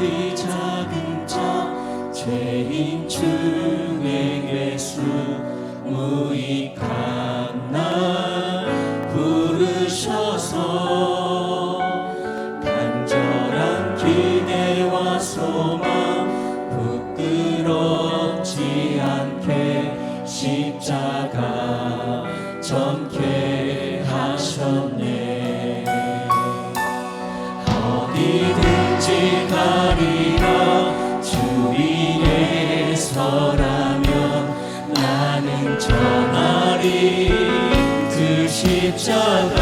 지극히 작은 자 죄인 중에 예수 무익한 날 부르셔서 간절한 기대와 소망 부끄럽지 않게 십자가 전케 하셨네. 어디든지 가리라 주 위에 서라면 나는 전하리 그 십자가.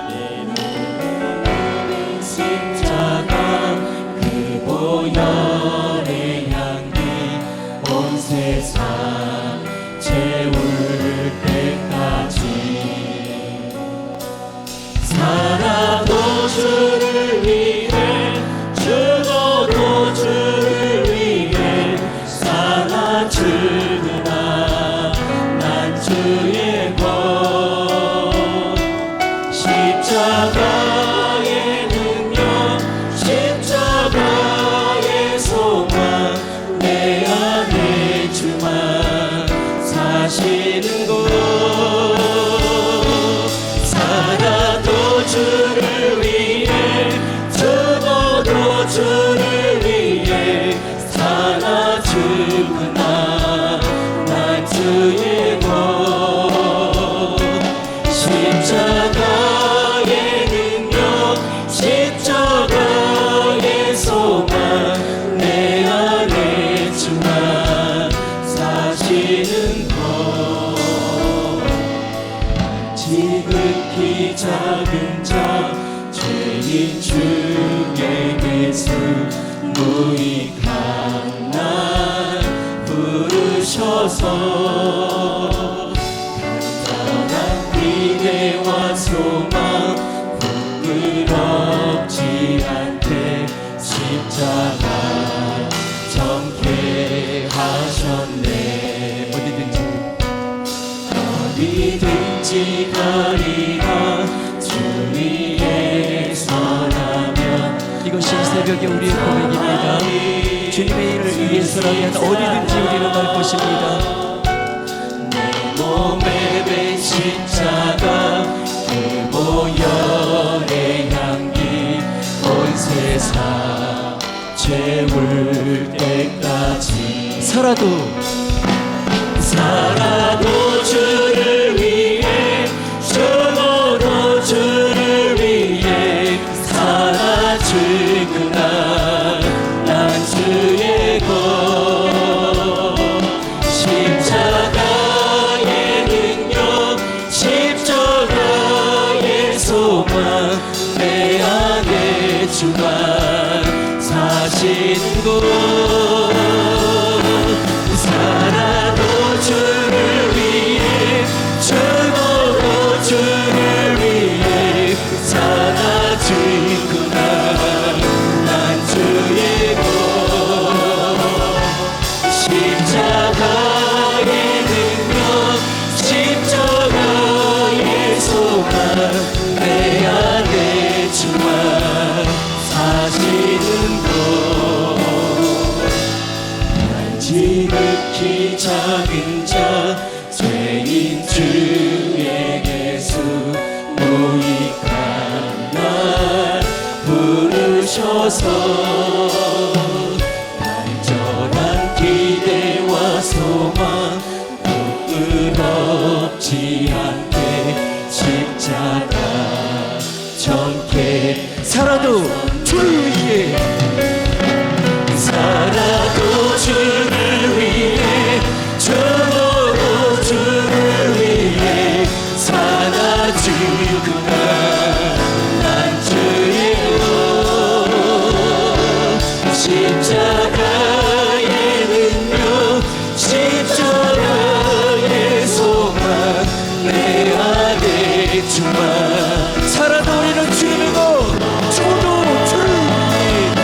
내 몸에 십자가 그 보혈의 향기 온 세상 채울 때까지 살아도 주를 위해 죽어도 주를 위해 살아 죽으나 난 주의 것. 십자가의 능력 십자가의 소망 내 안에 주만 사시는 곳. 살아도 주를 위해 죽어도 주를 위해 살아 죽으나 난 주의 것. 십자가의 능력 십자가의 소망 내 안에 주만 사시는 것. 지극히 작은 자 죄인 중에 예수 무익한 날 부르셔서 간절한 기대와 소망 부끄럽지 않게 십자가 전케 하셨네. 어디든지 가리라 주 위에 서라면. 이것이 새벽에 우리의 고백입니다. 주님의 일을 위해서라면 어디든지 우리는 갈 것입니다. 내 몸에 밴 십자가 그 보혈의 향기 온 세상 채울 때까지 살아도 주를 위해 죽어도 주를 위해 살아 죽으나 난 주의 것. 십자가의 능력 십자가의 소망 내 안에 주만 사시는 곳. 살아도 주를 위해 죽어도 주를 위해 살아 죽구나 난 주의 것. 십자가의 능력 십자가의 소망 내 안에 주만 사시는 것. 난 지극히 작은 자 죄인 중에 예수 무익한 날 부르셔서 간절한 기대와 소망 부끄럽지 않게 십자가 전케. 살아도 주를 위해 살아도 주를 위해 죽어도 주를 위해 살아 죽으나 난 주의 것. 십자가의 능력 십자가의 소망 내 안에 주만. 살아도 우리는 주님의 것 죽어도 주를 위해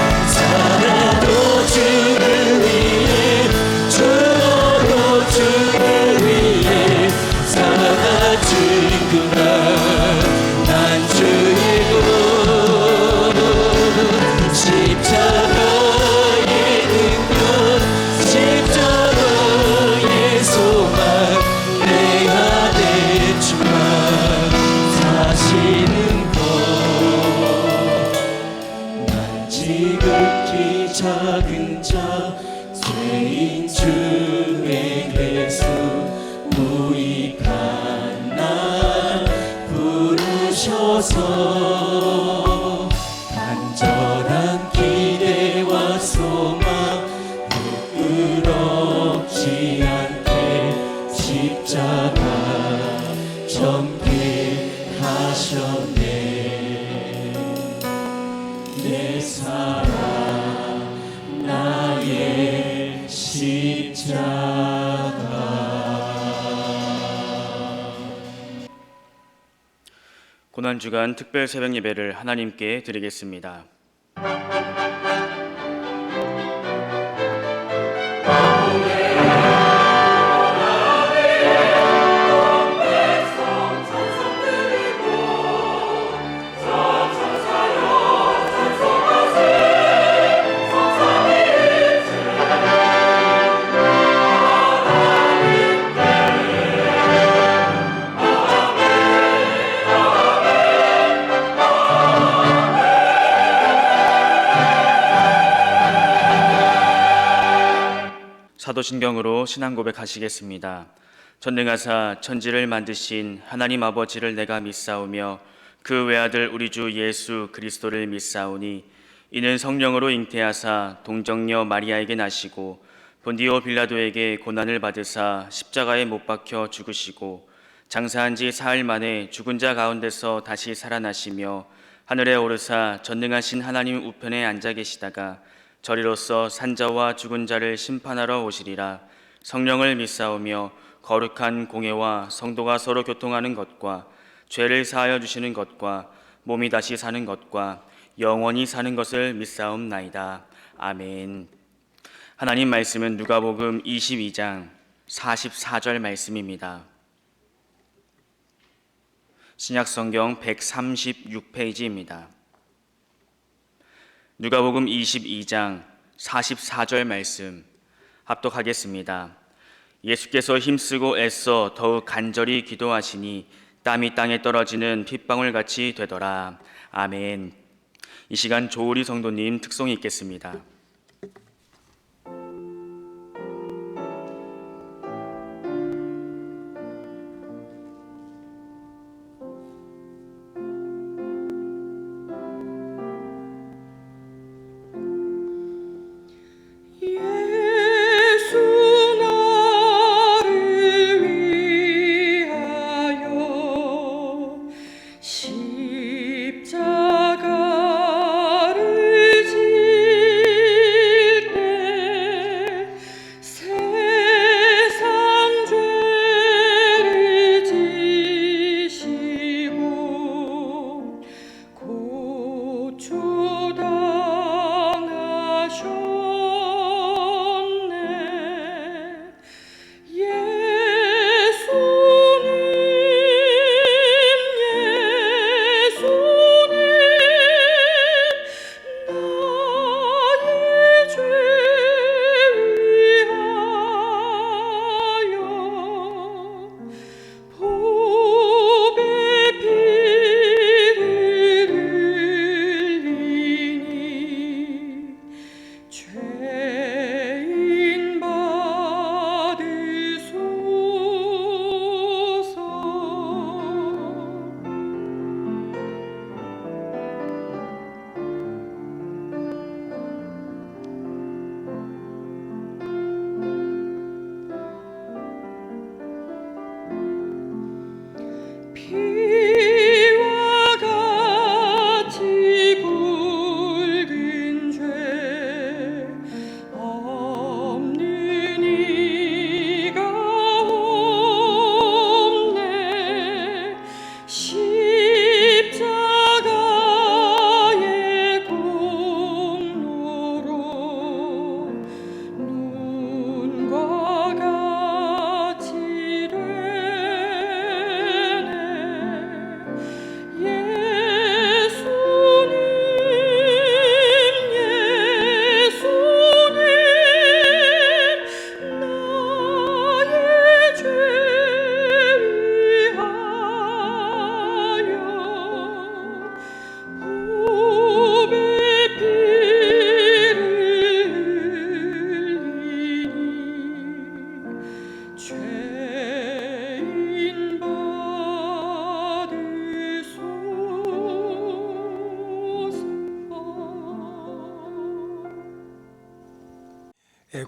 작은 자 죄인 중에게서 무익한 날 부르셔서 간절한 기대와 소망 부끄럽지 않게 십자가 전개하셨네. 내 사랑 나의 십자가. 고난주간 특별 새벽 예배를 하나님께 드리겠습니다. 사도신경으로 신앙 고백하시겠습니다. 전능하사 천지를 만드신 하나님 아버지를 내가 믿사오며 그 외아들 우리 주 예수 그리스도를 믿사오니 이는 성령으로 잉태하사 동정녀 마리아에게 나시고 본디오 빌라도에게 고난을 받으사 십자가에 못 박혀 죽으시고 장사한 지 사흘 만에 죽은 자 가운데서 다시 살아나시며 하늘에 오르사 전능하신 하나님 우편에 앉아 계시다가 저리로서 산자와 죽은 자를 심판하러 오시리라. 성령을 믿사오며 거룩한 공예와 성도가 서로 교통하는 것과 죄를 사하여 주시는 것과 몸이 다시 사는 것과 영원히 사는 것을 믿사옵나이다. 아멘. 하나님 말씀은 누가복음 22장 44절 말씀입니다. 신약성경 136페이지입니다. 누가복음 22장 44절 말씀 합독하겠습니다. 예수께서 힘쓰고 애써 더욱 간절히 기도하시니 땀이 땅에 떨어지는 핏방울같이 되더라. 아멘. 이 시간 조우리 성도님 특송이 있겠습니다. 십자가를 지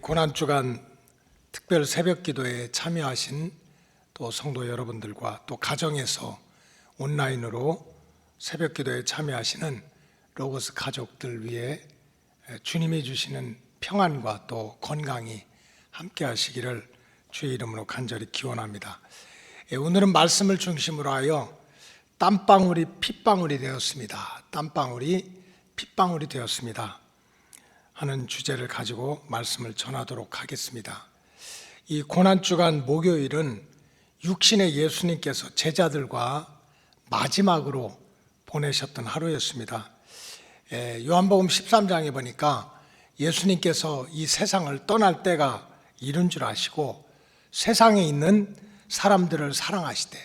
고난주간 특별 새벽기도에 참여하신 또 성도 여러분들과 또 가정에서 온라인으로 새벽기도에 참여하시는 로고스 가족들 위해 주님이 주시는 평안과 또 건강이 함께 하시기를 주의 이름으로 간절히 기원합니다. 오늘은 말씀을 중심으로 하여 땀방울이 핏방울이 되었습니다. 땀방울이 핏방울이 되었습니다 하는 주제를 가지고 말씀을 전하도록 하겠습니다. 이 고난주간 목요일은 육신의 예수님께서 제자들과 마지막으로 보내셨던 하루였습니다. 요한복음 13장에 보니까 예수님께서 이 세상을 떠날 때가 이른 줄 아시고 세상에 있는 사람들을 사랑하시되,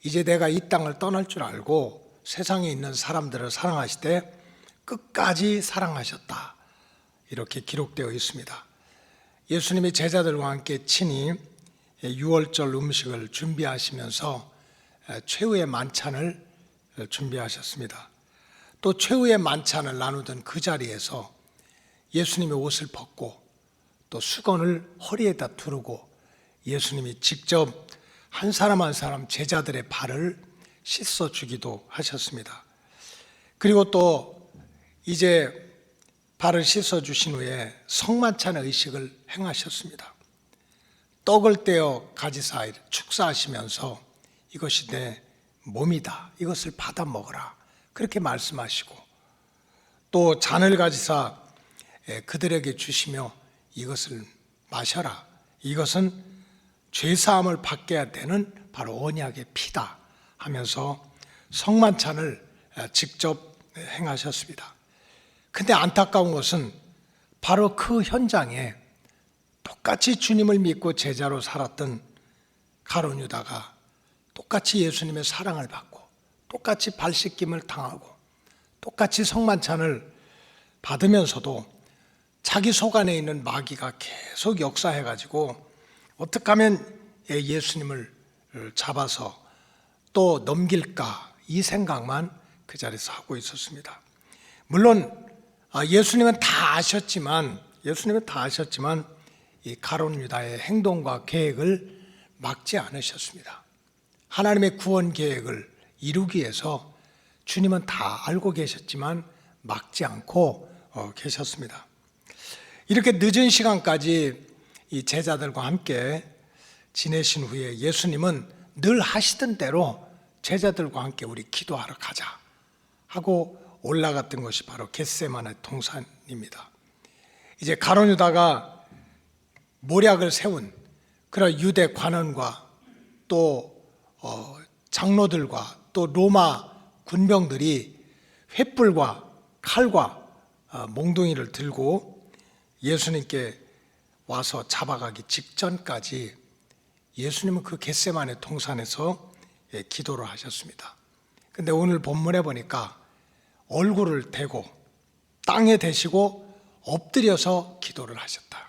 이제 내가 이 땅을 떠날 줄 알고 세상에 있는 사람들을 사랑하시되 끝까지 사랑하셨다, 이렇게 기록되어 있습니다. 예수님이 제자들과 함께 친히 유월절 음식을 준비하시면서 최후의 만찬을 준비하셨습니다. 또 최후의 만찬을 나누던 그 자리에서 예수님이 옷을 벗고 또 수건을 허리에다 두르고 예수님이 직접 한 사람 한 사람 제자들의 발을 씻어주기도 하셨습니다. 그리고 또 이제 발을 씻어주신 후에 성만찬 의식을 행하셨습니다. 떡을 떼어 가지사 축사하시면서 이것이 내 몸이다, 이것을 받아 먹어라, 그렇게 말씀하시고 또 잔을 가지사 그들에게 주시며 이것을 마셔라, 이것은 죄사함을 받게 되는 바로 언약의 피다 하면서 성만찬을 직접 행하셨습니다. 근데 안타까운 것은 바로 그 현장에 똑같이 주님을 믿고 제자로 살았던 가룟 유다가 똑같이 예수님의 사랑을 받고 똑같이 발 씻김을 당하고 똑같이 성만찬을 받으면서도 자기 속 안에 있는 마귀가 계속 역사해가지고 어떻게 하면 예수님을 잡아서 또 넘길까, 이 생각만 그 자리에서 하고 있었습니다. 물론 예수님은 다 아셨지만 이 가룟 유다의 행동과 계획을 막지 않으셨습니다. 하나님의 구원 계획을 이루기 위해서 주님은 다 알고 계셨지만 막지 않고 계셨습니다. 이렇게 늦은 시간까지 이 제자들과 함께 지내신 후에 예수님은 늘 하시던 대로 제자들과 함께 우리 기도하러 가자 하고 올라갔던 것이 바로 겟세마네 동산입니다. 이제 가룟 유다가 모략을 세운 그런 유대 관원과 또 장로들과 또 로마 군병들이 횃불과 칼과 몽둥이를 들고 예수님께 와서 잡아가기 직전까지 예수님은 그 겟세마네 동산에서 기도를 하셨습니다. 근데 오늘 본문에 보니까 얼굴을 대고 땅에 대시고 엎드려서 기도를 하셨다.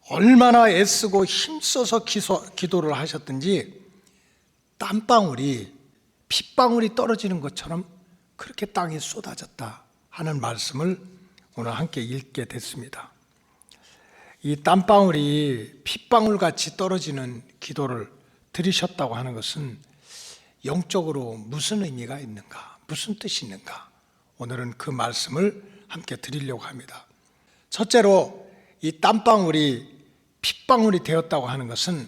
얼마나 애쓰고 힘써서 기도를 하셨든지 땀방울이 핏방울이 떨어지는 것처럼 그렇게 땅에 쏟아졌다 하는 말씀을 오늘 함께 읽게 됐습니다. 이 땀방울이 핏방울같이 떨어지는 기도를 드리셨다고 하는 것은 영적으로 무슨 의미가 있는가, 무슨 뜻이 있는가, 오늘은 그 말씀을 함께 드리려고 합니다. 첫째로 이 땀방울이 핏방울이 되었다고 하는 것은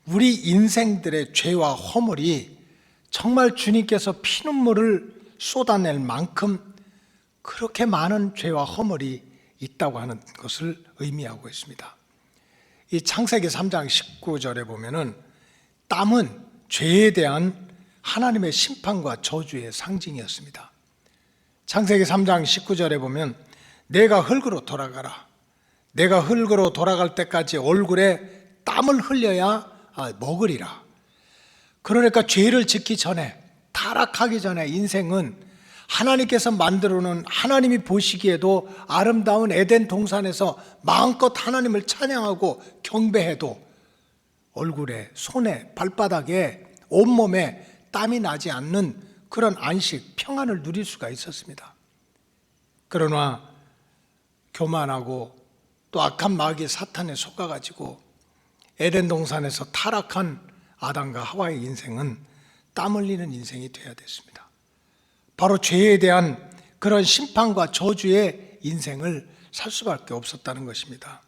우리 인생들의 죄와 허물이 정말 주님께서 피눈물을 쏟아낼 만큼 그렇게 많은 죄와 허물이 있다고 하는 것을 의미하고 있습니다. 이 창세기 3장 19절에 보면은 땀은 죄에 대한 하나님의 심판과 저주의 상징이었습니다. 창세기 3장 19절에 보면 내가 흙으로 돌아가라, 내가 흙으로 돌아갈 때까지 얼굴에 땀을 흘려야 먹으리라. 그러니까 죄를 짓기 전에, 타락하기 전에 인생은 하나님께서 만들어 놓은, 하나님이 보시기에도 아름다운 에덴 동산에서 마음껏 하나님을 찬양하고 경배해도 얼굴에, 손에, 발바닥에, 온몸에 땀이 나지 않는 그런 안식, 평안을 누릴 수가 있었습니다. 그러나 교만하고 또 악한 마귀 사탄에 속아가지고 에덴 동산에서 타락한 아담과 하와의 인생은 땀 흘리는 인생이 되어야 됐습니다. 바로 죄에 대한 그런 심판과 저주의 인생을 살 수밖에 없었다는 것입니다.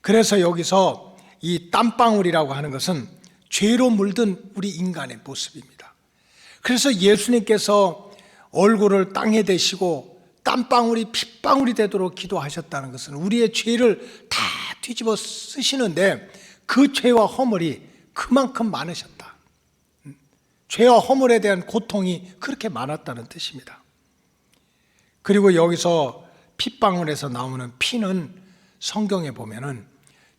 그래서 여기서 이 땀방울이라고 하는 것은 죄로 물든 우리 인간의 모습입니다. 그래서 예수님께서 얼굴을 땅에 대시고 땀방울이 핏방울이 되도록 기도하셨다는 것은 우리의 죄를 다 뒤집어 쓰시는데 그 죄와 허물이 그만큼 많으셨다. 죄와 허물에 대한 고통이 그렇게 많았다는 뜻입니다. 그리고 여기서 핏방울에서 나오는 피는 성경에 보면은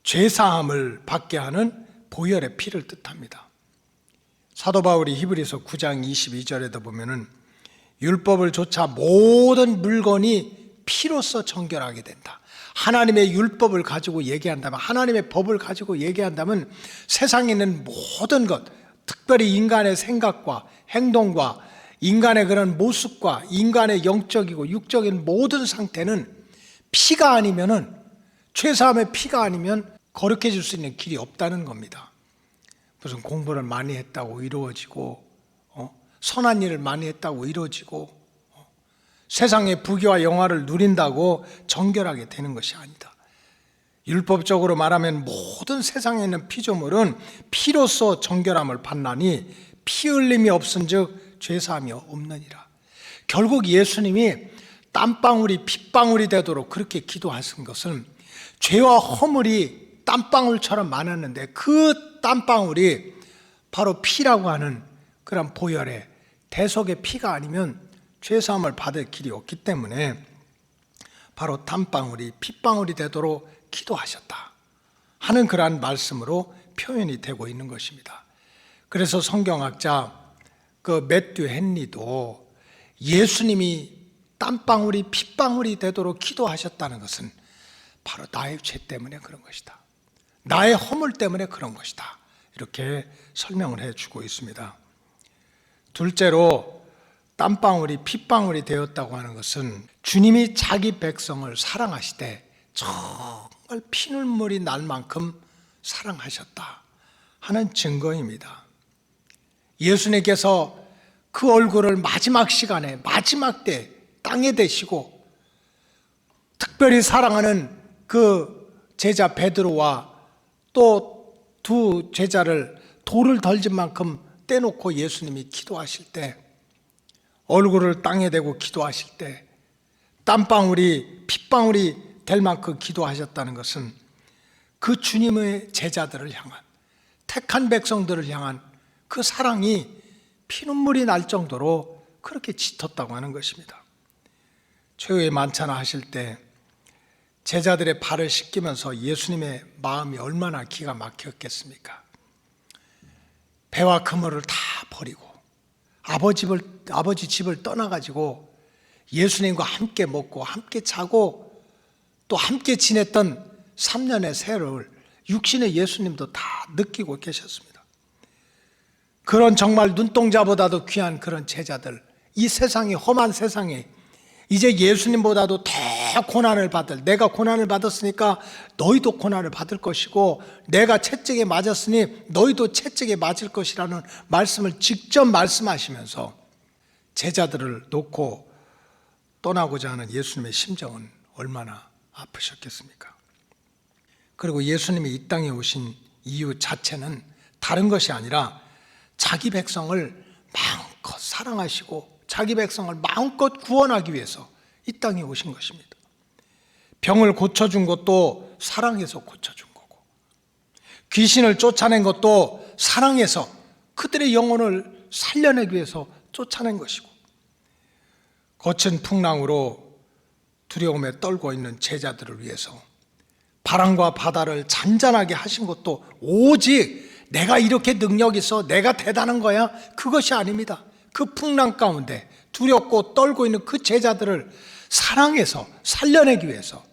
죄사함을 받게 하는 보혈의 피를 뜻합니다. 사도 바울이 히브리서 9장 22절에도 보면은 율법을 조차 모든 물건이 피로써 정결하게 된다. 하나님의 율법을 가지고 얘기한다면, 하나님의 법을 가지고 얘기한다면 세상에 있는 모든 것, 특별히 인간의 생각과 행동과 인간의 그런 모습과 인간의 영적이고 육적인 모든 상태는 피가 아니면은, 죄사함의 피가 아니면 거룩해질 수 있는 길이 없다는 겁니다. 무슨 공부를 많이 했다고 이루어지고, 선한 일을 많이 했다고 이루어지고, 세상의 부귀와 영화를 누린다고 정결하게 되는 것이 아니다. 율법적으로 말하면 모든 세상에 있는 피조물은 피로써 정결함을 받나니 피 흘림이 없은즉 죄사함이 없느니라. 결국 예수님이 땀방울이 핏방울이 되도록 그렇게 기도하신 것은 죄와 허물이 땀방울처럼 많았는데 그 땀방울이 바로 피라고 하는 그런 보혈의 대속의 피가 아니면 죄사함을 받을 길이 없기 때문에 바로 땀방울이 핏방울이 되도록 기도하셨다 하는 그러한 말씀으로 표현이 되고 있는 것입니다. 그래서 성경학자 매튜 헨리도 예수님이 땀방울이 핏방울이 되도록 기도하셨다는 것은 바로 나의 죄 때문에 그런 것이다, 나의 허물 때문에 그런 것이다, 이렇게 설명을 해주고 있습니다. 둘째로 땀방울이 핏방울이 되었다고 하는 것은 주님이 자기 백성을 사랑하시되 정말 피눈물이 날 만큼 사랑하셨다 하는 증거입니다. 예수님께서 그 얼굴을 마지막 시간에 마지막 때 땅에 대시고 특별히 사랑하는 그 제자 베드로와 또 두 제자를 돌을 던진 만큼 떼놓고 예수님이 기도하실 때, 얼굴을 땅에 대고 기도하실 때 땀방울이 핏방울이 될 만큼 기도하셨다는 것은 그 주님의 제자들을 향한, 택한 백성들을 향한 그 사랑이 피눈물이 날 정도로 그렇게 짙었다고 하는 것입니다. 최후의 만찬을 하실 때 제자들의 발을 씻기면서 예수님의 마음이 얼마나 기가 막혔겠습니까? 배와 그물을 다 버리고 아버지 집을 떠나가지고 예수님과 함께 먹고 함께 자고 또 함께 지냈던 3년의 세월을 육신의 예수님도 다 느끼고 계셨습니다. 그런 정말 눈동자보다도 귀한 그런 제자들, 이 세상이 험한 세상에 이제 예수님보다도 더 고난을 받을, 내가 고난을 받았으니까 너희도 고난을 받을 것이고 내가 채찍에 맞았으니 너희도 채찍에 맞을 것이라는 말씀을 직접 말씀하시면서 제자들을 놓고 떠나고자 하는 예수님의 심정은 얼마나 아프셨겠습니까? 그리고 예수님이 이 땅에 오신 이유 자체는 다른 것이 아니라 자기 백성을 마음껏 사랑하시고 자기 백성을 마음껏 구원하기 위해서 이 땅에 오신 것입니다. 병을 고쳐준 것도 사랑해서 고쳐준 거고, 귀신을 쫓아낸 것도 사랑해서 그들의 영혼을 살려내기 위해서 쫓아낸 것이고, 거친 풍랑으로 두려움에 떨고 있는 제자들을 위해서 바람과 바다를 잔잔하게 하신 것도 오직 내가 이렇게 능력 있어, 내가 대단한 거야, 그것이 아닙니다. 그 풍랑 가운데 두렵고 떨고 있는 그 제자들을 사랑해서 살려내기 위해서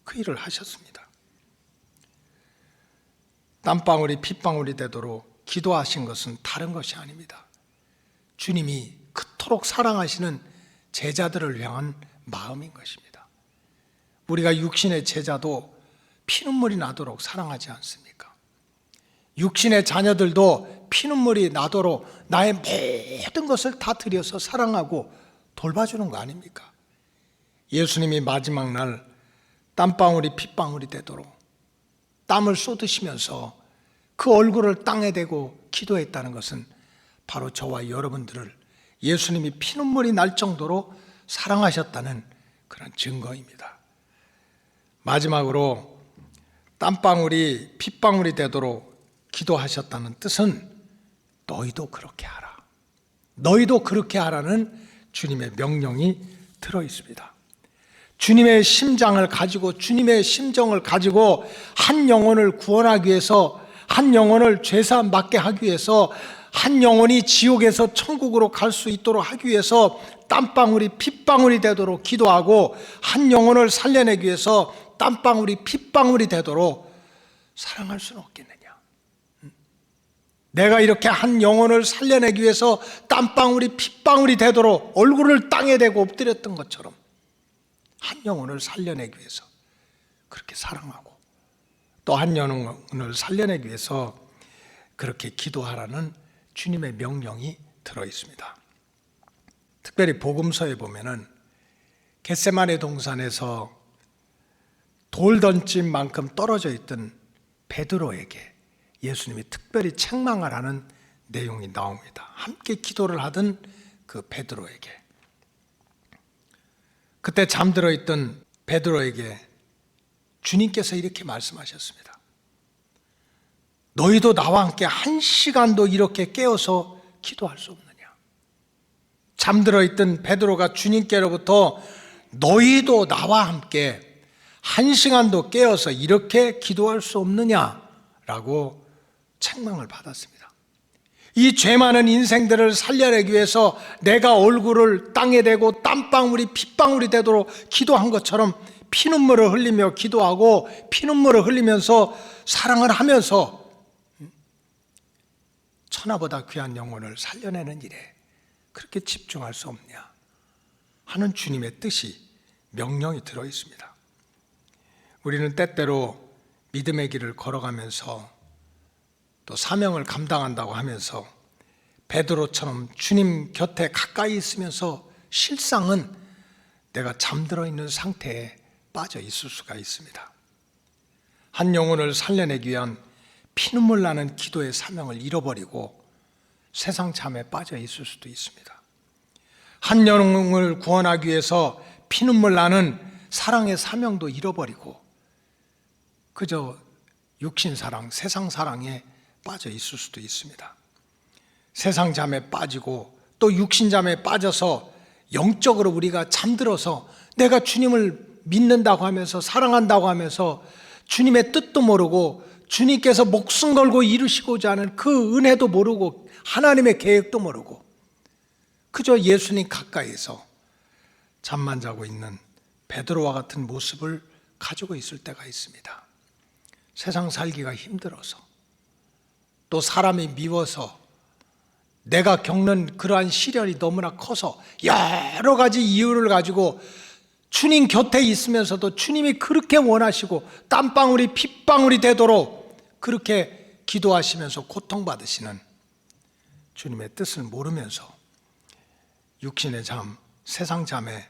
그 일을 하셨습니다. 땀방울이 핏방울이 되도록 기도하신 것은 다른 것이 아닙니다. 주님이 그토록 사랑하시는 제자들을 향한 마음인 것입니다. 우리가 육신의 제자도 피눈물이 나도록 사랑하지 않습니까? 육신의 자녀들도 피눈물이 나도록 나의 모든 것을 다 들여서 사랑하고 돌봐주는 거 아닙니까? 예수님이 마지막 날 땀방울이 핏방울이 되도록 땀을 쏟으시면서 그 얼굴을 땅에 대고 기도했다는 것은 바로 저와 여러분들을 예수님이 피눈물이 날 정도로 사랑하셨다는 그런 증거입니다. 마지막으로 땀방울이 핏방울이 되도록 기도하셨다는 뜻은 너희도 그렇게 하라. 너희도 그렇게 하라는 주님의 명령이 들어 있습니다. 주님의 심장을 가지고 주님의 심정을 가지고 한 영혼을 구원하기 위해서, 한 영혼을 죄사함 받게 하기 위해서, 한 영혼이 지옥에서 천국으로 갈 수 있도록 하기 위해서 땀방울이 핏방울이 되도록 기도하고, 한 영혼을 살려내기 위해서 땀방울이 핏방울이 되도록 사랑할 수는 없겠느냐? 내가 이렇게 한 영혼을 살려내기 위해서 땀방울이 핏방울이 되도록 얼굴을 땅에 대고 엎드렸던 것처럼 한 영혼을 살려내기 위해서 그렇게 사랑하고, 또 한 영혼을 살려내기 위해서 그렇게 기도하라는 주님의 명령이 들어 있습니다. 특별히 복음서에 보면은 겟세마네 동산에서 돌 던진 만큼 떨어져 있던 베드로에게 예수님이 특별히 책망을 하는 내용이 나옵니다. 함께 기도를 하던 그 베드로에게, 그때 잠들어 있던 베드로에게 주님께서 이렇게 말씀하셨습니다. 너희도 나와 함께 한 시간도 이렇게 깨어서 기도할 수 없느냐? 잠들어 있던 베드로가 주님께로부터 너희도 나와 함께 한 시간도 깨어서 이렇게 기도할 수 없느냐라고 책망을 받았습니다. 이 죄 많은 인생들을 살려내기 위해서 내가 얼굴을 땅에 대고 땀방울이 핏방울이 되도록 기도한 것처럼 피눈물을 흘리며 기도하고 피눈물을 흘리면서 사랑을 하면서 천하보다 귀한 영혼을 살려내는 일에 그렇게 집중할 수 없냐 하는 주님의 뜻이, 명령이 들어 있습니다. 우리는 때때로 믿음의 길을 걸어가면서 또 사명을 감당한다고 하면서 베드로처럼 주님 곁에 가까이 있으면서 실상은 내가 잠들어 있는 상태에 빠져 있을 수가 있습니다. 한 영혼을 살려내기 위한 피눈물 나는 기도의 사명을 잃어버리고 세상 잠에 빠져 있을 수도 있습니다. 한 영혼을 구원하기 위해서 피눈물 나는 사랑의 사명도 잃어버리고 그저 육신 사랑, 세상 사랑에 빠져 있을 수도 있습니다. 세상 잠에 빠지고 또 육신 잠에 빠져서 영적으로 우리가 잠들어서 내가 주님을 믿는다고 하면서 사랑한다고 하면서 주님의 뜻도 모르고 주님께서 목숨 걸고 이루시고자 하는 그 은혜도 모르고 하나님의 계획도 모르고 그저 예수님 가까이서 잠만 자고 있는 베드로와 같은 모습을 가지고 있을 때가 있습니다. 세상 살기가 힘들어서, 또 사람이 미워서, 내가 겪는 그러한 시련이 너무나 커서 여러 가지 이유를 가지고 주님 곁에 있으면서도 주님이 그렇게 원하시고 땀방울이 핏방울이 되도록 그렇게 기도하시면서 고통받으시는 주님의 뜻을 모르면서 육신의 잠, 세상 잠에,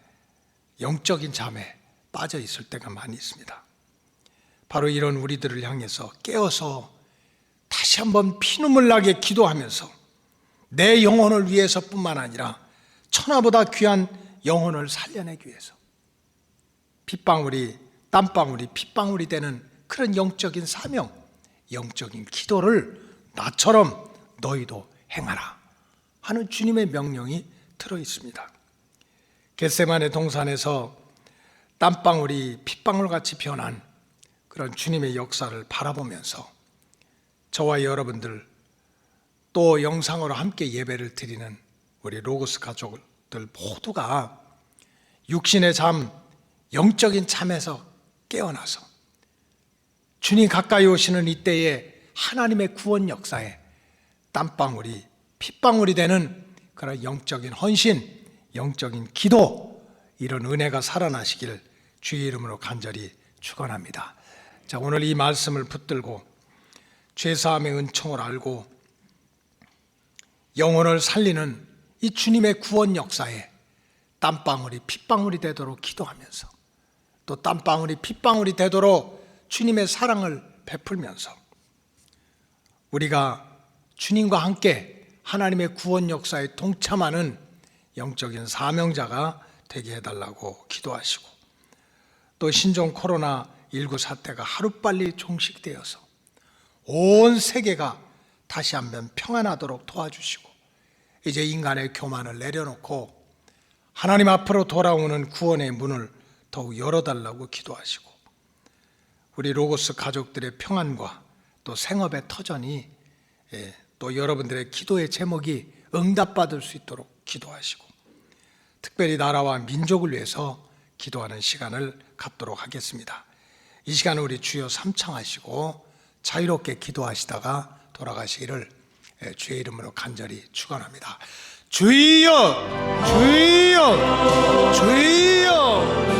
영적인 잠에 빠져 있을 때가 많이 있습니다. 바로 이런 우리들을 향해서 깨어서 다시 한번 피눈물 나게 기도하면서 내 영혼을 위해서뿐만 아니라 천하보다 귀한 영혼을 살려내기 위해서 핏방울이 땀방울이 핏방울이 되는 그런 영적인 사명, 영적인 기도를 나처럼 너희도 행하라 하는 주님의 명령이 들어 있습니다. 겟세마네 동산에서 땀방울이 핏방울같이 변한 그런 주님의 역사를 바라보면서 저와 여러분들, 또 영상으로 함께 예배를 드리는 우리 로고스 가족들 모두가 육신의 잠, 영적인 잠에서 깨어나서 주님 가까이 오시는 이때에 하나님의 구원 역사에 땀방울이 핏방울이 되는 그런 영적인 헌신, 영적인 기도, 이런 은혜가 살아나시길 주의 이름으로 간절히 축원합니다. 자, 오늘 이 말씀을 붙들고 죄사함의 은총을 알고 영혼을 살리는 이 주님의 구원 역사에 땀방울이 핏방울이 되도록 기도하면서 또 땀방울이 핏방울이 되도록 주님의 사랑을 베풀면서 우리가 주님과 함께 하나님의 구원 역사에 동참하는 영적인 사명자가 되게 해달라고 기도하시고 또 신종 코로나19 사태가 하루빨리 종식되어서 온 세계가 다시 한번 평안하도록 도와주시고 이제 인간의 교만을 내려놓고 하나님 앞으로 돌아오는 구원의 문을 더욱 열어달라고 기도하시고 우리 로고스 가족들의 평안과 또 생업의 터전이 또 여러분들의 기도의 제목이 응답받을 수 있도록 기도하시고 특별히 나라와 민족을 위해서 기도하는 시간을 갖도록 하겠습니다. 이 시간은 우리 주여 삼창하시고 자유롭게 기도하시다가 돌아가시기를 주의 이름으로 간절히 축원합니다. 주여, 주여, 주여.